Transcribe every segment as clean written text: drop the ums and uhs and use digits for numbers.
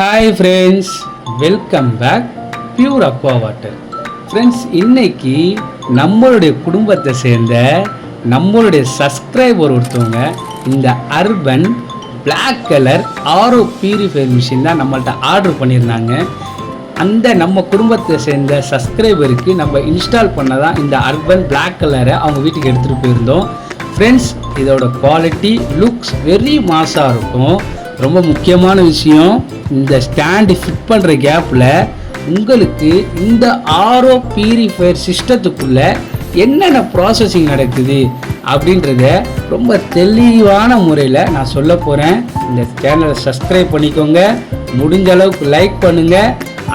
Hi friends, welcome back pure aqua water. Friends, இன்னைக்கு நம்மளுடைய குடும்பத்தை சேர்ந்த நம்மளுடைய சப்ஸ்கிரைபர் ஒருத்தவங்க இந்த urban black colour arrow purifier machine தான் நம்மள்ட்ட ஆர்டர் பண்ணியிருந்தாங்க. அந்த நம்ம குடும்பத்தை சேர்ந்த சப்ஸ்கிரைபருக்கு நம்ம இன்ஸ்டால் பண்ண தான் இந்த அர்பன் பிளாக் கலரை அவங்க வீட்டுக்கு எடுத்துகிட்டு போயிருந்தோம். ஃப்ரெண்ட்ஸ், இதோட குவாலிட்டி லுக்ஸ் வெரி மாஸாக இருக்கும். ரொம்ப முக்கியமான விஷயம், இந்த ஸ்டாண்டு ஃபிட் பண்ணுற கேப்பில் உங்களுக்கு இந்த ஆரோ பியூரிஃபையர் சிஸ்டத்துக்குள்ளே என்னென்ன ப்ராசஸிங் நடக்குது அப்படின்றத ரொம்ப தெளிவான முறையில் நான் சொல்ல போகிறேன். இந்த சேனலை சப்ஸ்கிரைப் பண்ணிக்கோங்க, முடிஞ்ச அளவுக்கு லைக் பண்ணுங்கள்,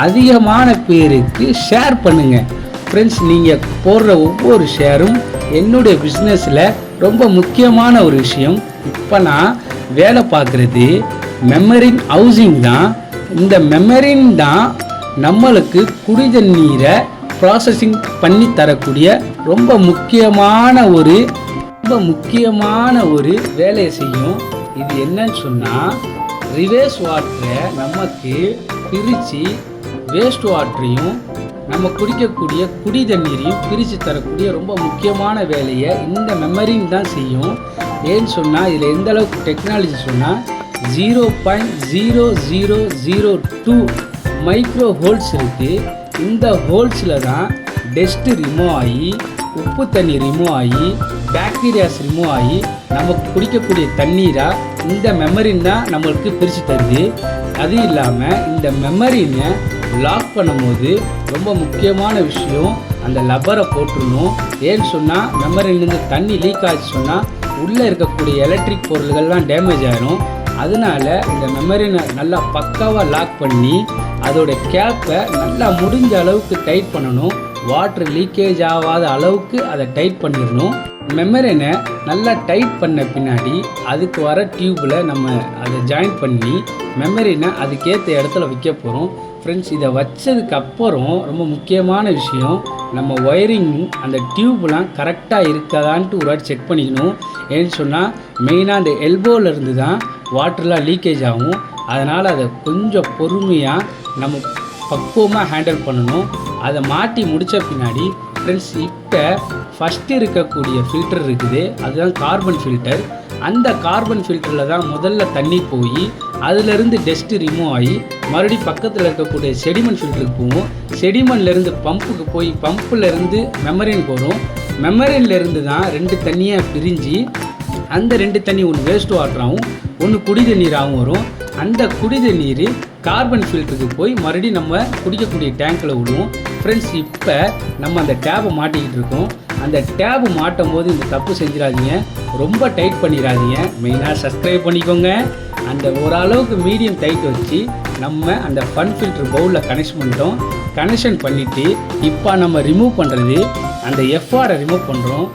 அதிகமான பேருக்கு ஷேர் பண்ணுங்கள். ஃப்ரெண்ட்ஸ், நீங்கள் போடுற ஒவ்வொரு ஷேரும் என்னுடைய பிஸ்னஸில் ரொம்ப முக்கியமான ஒரு விஷயம். இப்போ நான் வேலை பார்க்குறது மெமரின் ஹவுசிங் தான். இந்த மெமரின் தான் நம்மளுக்கு குடி தண்ணீரை ப்ராசஸிங் பண்ணி தரக்கூடிய ரொம்ப முக்கியமான ஒரு வேலையை செய்யும். இது என்னன்னு சொன்னால், ரிவேர்ஸ் வாட்டரை நமக்கு பிரித்து வேஸ்ட் வாட்டரையும் நம்ம குடிக்கக்கூடிய குடி தண்ணீரையும் பிரித்து தரக்கூடிய ரொம்ப முக்கியமான வேலையை இந்த மெமரின் தான் செய்யும். ஏன்னு சொன்னால், இதில் எந்த அளவுக்கு டெக்னாலஜி சொன்னால் 0.0002 மைக்ரோ ஹோல்ஸ் இருக்குது. இந்த ஹோல்ஸில் தான் டஸ்ட்டு ரிமூவ் ஆகி, உப்பு தண்ணி ரிமூவ் ஆகி, பாக்டீரியாஸ் ரிமூவ் ஆகி நமக்கு குடிக்கக்கூடிய தண்ணீராக இந்த மெமரின் தான் நம்மளுக்கு பிரித்து தருது. அது இல்லாமல் இந்த மெமரினை லாக் பண்ணும்போது ரொம்ப முக்கியமான விஷயம், அந்த லப்பரை போட்டுடணும். ஏன்னு சொன்னால், மெமரிலேருந்து தண்ணி லீக் ஆச்சு சொன்னால் உள்ளே இருக்கக்கூடிய எலக்ட்ரிக் பொருள்கள்லாம் டேமேஜ் ஆகிடும். அதனால இந்த மெமரினை நல்லா பக்காவாக லாக் பண்ணி அதோட கேப்பை நல்லா முடிஞ்ச அளவுக்கு டைட் பண்ணணும். வாட்டர் லீக்கேஜ் ஆகாத அளவுக்கு அதை டைட் பண்ணிடணும். மெமரினை நல்லா டைட் பண்ண பின்னாடி அதுக்கு வர டியூப்பில் நம்ம அதை ஜாயின் பண்ணி மெமரினை அதுக்கேற்ற இடத்துல வைக்க போகிறோம். ஃப்ரெண்ட்ஸ், இதை வச்சதுக்கு அப்புறம் ரொம்ப முக்கியமான விஷயம், நம்ம ஒயரிங் அந்த டியூப்லாம் கரெக்டாக இருக்காதான்ட்டு ஒரு வாட்டி செக் பண்ணிக்கணும். ஏன்னு சொன்னால், மெயினாக அந்த எல்போவிலேருந்து தான் வாட்டர்லாம் லீக்கேஜ் ஆகும். அதனால் அதை கொஞ்சம் பொறுமையாக நம்ம பக்குவமாக ஹேண்டில் பண்ணணும். அதை மாட்டி முடித்த பின்னாடி ஃப்ரெண்ட்ஸ், இப்போ ஃபஸ்ட்டு இருக்கக்கூடிய ஃபில்டர் இருக்குது, அதுதான் கார்பன் ஃபில்டர். அந்த கார்பன் ஃபில்டரில் தான் முதல்ல தண்ணி போய் அதிலிருந்து டஸ்ட்டு ரிமூவ் ஆகி மறுபடியும் பக்கத்தில் இருக்கக்கூடிய செடிமெண்ட் ஃபில்டருக்கு போகும். செடிமெண்ட்லேருந்து பம்புக்கு போய் பம்பிலேருந்து மெமரினுக்கு வரும். மெமரின்லேருந்து தான் 2 தண்ணியாக பிரிஞ்சு அந்த 2 தண்ணி ஒன்று வேஸ்ட் வாட்டராகவும் ஒன்று குடி தண்ணீராகவும் வரும். அந்த குடி தண்ணீர் கார்பன் ஃபில்டருக்கு போய் மறுபடியும் நம்ம குடிக்கக்கூடிய டேங்கில் விடுவோம். ஃப்ரெண்ட்ஸ், இப்போ நம்ம அந்த டேப்பை மாட்டிக்கிட்டு இருக்கோம். அந்த டேபு மாட்டும் போது இந்த தப்பு செஞ்சிடாதீங்க, ரொம்ப டைட் பண்ணிடாதீங்க. மெயினாக சப்ஸ்கிரைப் பண்ணிக்கோங்க. அந்த ஓரளவுக்கு மீடியம் டைட் வச்சு நம்ம அந்த ஃபன் ஃபில்டர் பவுலில் கனெக்ஷன் பண்ணிட்டோம். கனெக்ஷன் பண்ணிவிட்டு இப்போ நம்ம ரிமூவ் பண்ணுறது அந்த எஃப்ஆரை ரிமூவ் பண்ணுறோம்.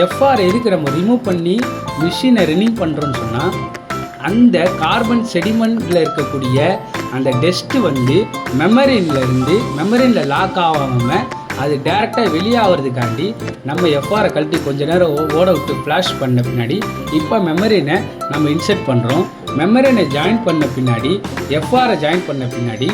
எஃப்ஆர் எதுக்கு நம்ம ரிமூவ் பண்ணி மிஷினை ரன்னிங் பண்ணுறோன்னு சொன்னால், அந்த கார்பன் செடிமெண்ட்டில் இருக்கக்கூடிய அந்த டஸ்ட்டு வந்து மெமரினில் லாக் ஆகாமல் அது டேரெக்டாக வெளியாகிறதுக்காண்டி நம்ம எஃப்ஆரை கழட்டி கொஞ்சம் நேரம் ஓட விட்டு ஃப்ளாஷ் பண்ண பின்னாடி இப்போ மெமரினை நம்ம இன்செர்ட் பண்ணுறோம். மெமரினை ஜாயின் பண்ண பின்னாடி எஃப்ஆரை ஜாயின் பண்ண பின்னாடி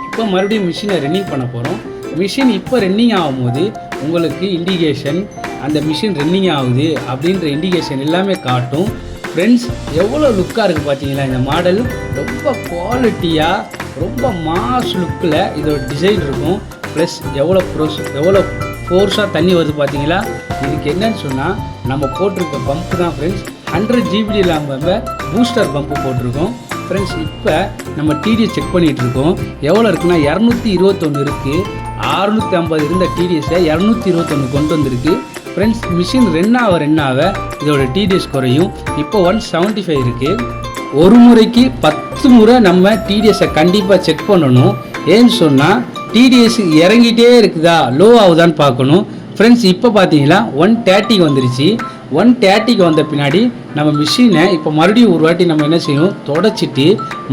இப்போ மறுபடியும் மிஷினை ரன்னிங் பண்ண போகிறோம். மிஷின் இப்போ ரன்னிங் ஆகும்போது உங்களுக்கு இண்டிகேஷன், அந்த மிஷின் ரன்னிங் ஆகுது அப்படின்ற இண்டிகேஷன் எல்லாமே காட்டும். ஃப்ரெண்ட்ஸ், எவ்வளோ லுக்காக இருக்குது பார்த்தீங்களா? இந்த மாடல் ரொம்ப குவாலிட்டியாக ரொம்ப மாஸ் லுக்கில் இதோட டிசைன் இருக்கும். ப்ளஸ் எவ்வளோ ஃபோர்ஸாக தண்ணி வருது பார்த்தீங்களா? இதுக்கு என்னன்னு சொன்னால், நம்ம போட்டிருக்க பம்ப்பு தான் ஃப்ரெண்ட்ஸ் 100 GB நம்ம பூஸ்டர் பம்பு போட்டிருக்கோம். ஃப்ரெண்ட்ஸ், இப்போ நம்ம டிடிஎஸ் செக் பண்ணிகிட்டு இருக்கோம். எவ்வளோ இருக்குன்னா 221 இருக்குது. 650 இருந்த டிடிஎஸை 221 கொண்டு வந்திருக்கு. ஃப்ரெண்ட்ஸ், மிஷின் ரெண்டாவ இதோட டிடிஎஸ் குறையும். இப்போ 175 இருக்குது. ஒரு முறைக்கு 10 முறை நம்ம டிடிஎஸை கண்டிப்பாக செக் பண்ணணும். ஏன்னு சொன்னால், டிடிஎஸ் இறங்கிட்டே இருக்குதா லோ ஆகுதான்னு பார்க்கணும். ஃப்ரெண்ட்ஸ், இப்போ பார்த்தீங்களா 130 வந்துருச்சு. 130 வந்த பின்னாடி நம்ம மிஷினை இப்போ மறுபடியும் ஒரு வாட்டி நம்ம என்ன செய்யணும், தொடச்சிட்டு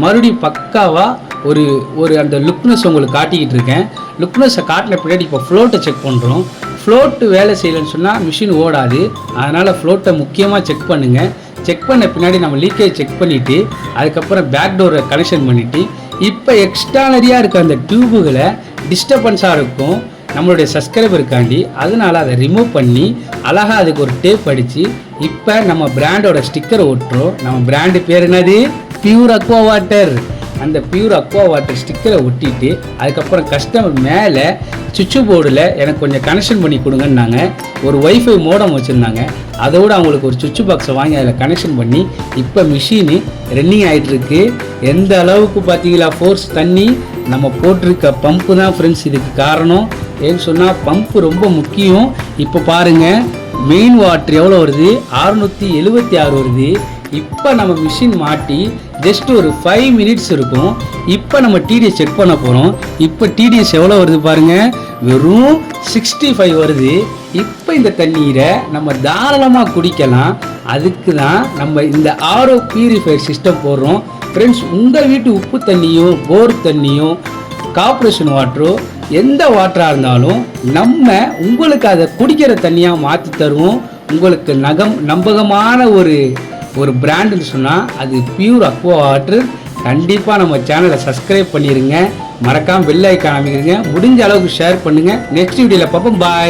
மறுபடியும் பக்காவாக ஒரு அந்த லுக்னஸ் உங்களுக்கு காட்டிக்கிட்டு இருக்கேன். லுக்னஸை காட்டின பின்னாடி இப்போ ஃப்ளோட்டை செக் பண்ணுறோம். ஃப்ளோட்டு வேலை செய்யலைன்னு சொன்னால் மிஷின் ஓடாது. அதனால் ஃப்ளோட்டை முக்கியமாக செக் பண்ணுங்கள். செக் பண்ண பின்னாடி நம்ம லீக்கேஜ் செக் பண்ணிவிட்டு அதுக்கப்புறம் பேக் டோரை கனெக்ஷன் பண்ணிவிட்டு இப்போ எக்ஸ்ட்ரானரியாக இருக்க அந்த டியூபுகளை டிஸ்டர்பன்ஸாக இருக்கும் நம்மளுடைய சப்ஸ்கிரைபருக்காண்டி, அதனால அதை ரிமூவ் பண்ணி அழகாக அதுக்கு ஒரு டேப் அடித்து இப்போ நம்ம பிராண்டோட ஸ்டிக்கரை ஒட்டுறோம். நம்ம பிராண்டு பேர் என்னது? Pure aqua water. அந்த பியூர் அக்வா வாட்டர் ஸ்டிக்கரை ஒட்டிட்டு அதுக்கப்புறம் கஸ்டமர் மேலே சுவிட்சு போர்டில் எனக்கு கொஞ்சம் கனெக்ஷன் பண்ணி கொடுங்கன்னாங்க. ஒரு ஒய்ஃபை மோடம் வச்சுருந்தாங்க. அதோடு அவங்களுக்கு ஒரு சுவிட்சு பாக்ஸை வாங்கி அதில் கனெக்ஷன் பண்ணி இப்போ மிஷினு ரன்னிங் ஆகிட்டுருக்கு. எந்த அளவுக்கு பார்த்தீங்களா ஃபோர்ஸ் தண்ணி நம்ம போட்டிருக்க பம்பு தான் ஃப்ரெண்ட்ஸ் இதுக்கு காரணம். ஏன்னு சொன்னால் பம்பு ரொம்ப முக்கியம். இப்போ பாருங்கள் மெயின் வாட்டர் எவ்வளோ வருது? 676 வருது. இப்போ நம்ம மிஷின் மாட்டி ஜஸ்ட் ஒரு 5 மினிட்ஸ் இருக்கும். இப்போ நம்ம டிடிஎஸ் செக் பண்ண போகிறோம். இப்போ டிடிஎஸ் எவ்வளோ வருது பாருங்கள், வெறும் 65 வருது. இப்போ இந்த தண்ணீரை நம்ம தாராளமாக குடிக்கலாம். அதுக்கு தான் நம்ம இந்த ஆரோ பியூரிஃபையர் சிஸ்டம் போடுறோம். ஃப்ரெண்ட்ஸ், உங்கள் வீட்டு உப்பு தண்ணியும் போர் தண்ணியும் கார்ப்பரேஷன் வாட்டரோ எந்த வாட்டராக இருந்தாலும் நம்ம உங்களுக்கு அதை குடிக்கிற தண்ணியாக மாற்றி தருவோம். உங்களுக்கு நம்பகமான ஒரு பிராண்டுன்னு சொன்னால் அது பியூர் அக்வா வாட்டர். கண்டிப்பாக நம்ம சேனலை சப்ஸ்கிரைப் பண்ணிடுங்க. மறக்காமல் பெல் ஐக்கான் அமைக்கிறீங்க. முடிஞ்ச அளவுக்கு ஷேர் பண்ணுங்கள். நெக்ஸ்ட் வீடியோவில் பார்ப்போம். பாய்.